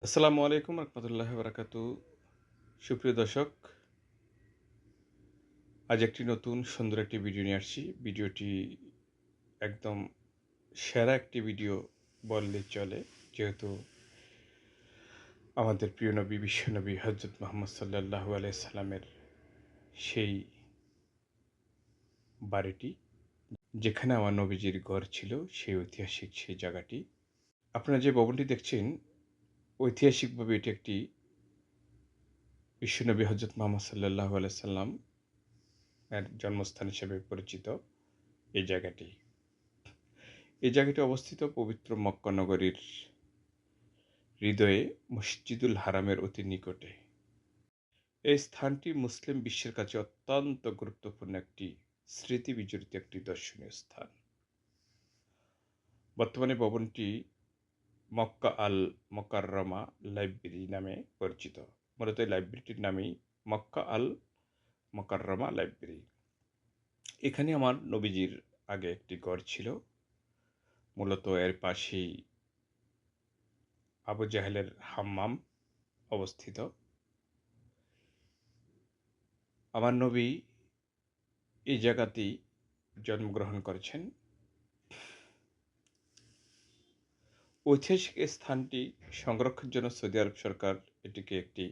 আসসালামু আলাইকুম রহমতুল্লাহ বারাকাতু। সুপ্রিয় দর্শক, আজ একটি নতুন সুন্দর একটি ভিডিও নিয়ে আসছি। ভিডিওটি একদম সেরা একটি ভিডিও বললে চলে, যেহেতু আমাদের প্রিয় নবী বিশ্বনবী হজরত মুহাম্মদ সাল্লাল্লাহু আলাইহি সাল্লামের সেই বাড়িটি, যেখানে আমার নবীজির ঘর ছিল, সেই ঐতিহাসিক সেই জায়গাটি। আপনারা যে ভবনটি দেখছেন, ঐতিহাসিকভাবে এটি একটি বিশ্বনবী হজরত মুহাম্মদ সাল্লাল্লাহু আলাইহি সাল্লাম এর জন্মস্থান হিসেবে পরিচিত এই জায়গাটি। এই জায়গাটি অবস্থিত পবিত্র মক্কা নগরীর হৃদয়ে মসজিদুল হারামের অতি নিকটে। এই স্থানটি মুসলিম বিশ্বের কাছে অত্যন্ত গুরুত্বপূর্ণ একটি স্মৃতি বিজড়িত একটি দর্শনীয় স্থান। বর্তমানে ভবনটি মক্কা আল মোকাররমা লাইব্রেরি নামে পরিচিত। মূলত এই লাইব্রেরিটির নামেই মক্কা আল মোকাররমা লাইব্রেরি। এখানে আমার নবীজির আগে একটি ঘর ছিল। মূলত এর পাশেই আবু জাহেলের হাম্মাম অবস্থিত। আমার নবী এই জায়গাতেই জন্মগ্রহণ করেছেন। ঐতিহাসিক এই স্থানটি সংরক্ষণের জন্য সৌদি আরব সরকার এটিকে একটি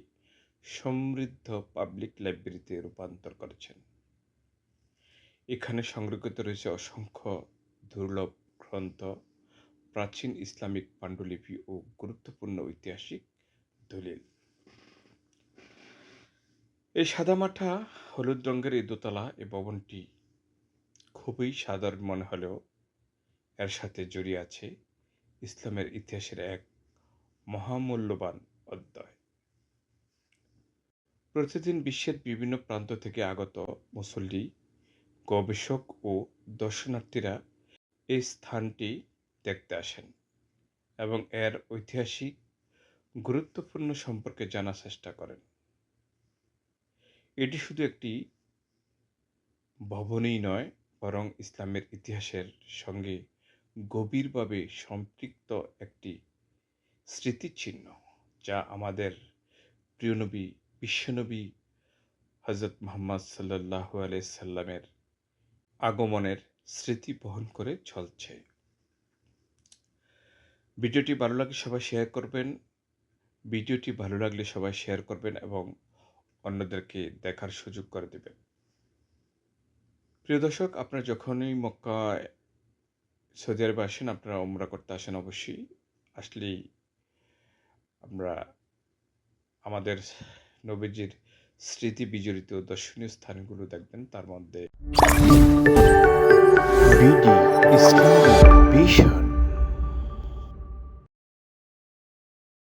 সমৃদ্ধ পাবলিক লাইব্রেরিতে রূপান্তর করেছেন। এখানে সংরক্ষিত রয়েছে অসংখ্য দুর্লভ গ্রন্থ, প্রাচীন ইসলামিক পাণ্ডুলিপি ও গুরুত্বপূর্ণ ঐতিহাসিক দলিল। এই সাদামাটা হলুদ রঙের এই দোতলা এই ভবনটি খুবই সাধারণ মনে হলেও এর সাথে জড়িয়ে আছে ইসলামের ইতিহাসের এক মহামূল্যবান অধ্যায়। প্রতিদিন বিশ্বের বিভিন্ন প্রান্ত থেকে আগত মুসল্লি, গবেষক ও দর্শনার্থীরা এই স্থানটি দেখতে আসেন এবং এর ঐতিহাসিক গুরুত্বপূর্ণ সম্পর্কে জানার চেষ্টা করেন। এটি শুধু একটি ভবনই নয়, বরং ইসলামের ইতিহাসের সঙ্গে গভীরভাবে সম্পৃক্ত একটি স্মৃতিচিহ্ন, যা আমাদের প্রিয় নবী বিশ্বনবী হজরত মুহাম্মদ সাল্লাল্লাহু আলাইহি সাল্লামের আগমনের স্মৃতি বহন করে চলছে। ভিডিওটি ভালো লাগলে সবাই শেয়ার করবেন এবং অন্যদেরকে দেখার সুযোগ করে দেবেন। প্রিয় দর্শক, আপনারা যখনই মক্কায় সৌদি আরবে আসেন, আপনারা উমরা করতে আসেন, অবশ্যই আসলেই আমরা আমাদের নবীজির স্মৃতি বিজড়িত দর্শনীয় স্থানগুলো দেখবেন। তার মধ্যে বিডি ইসলামী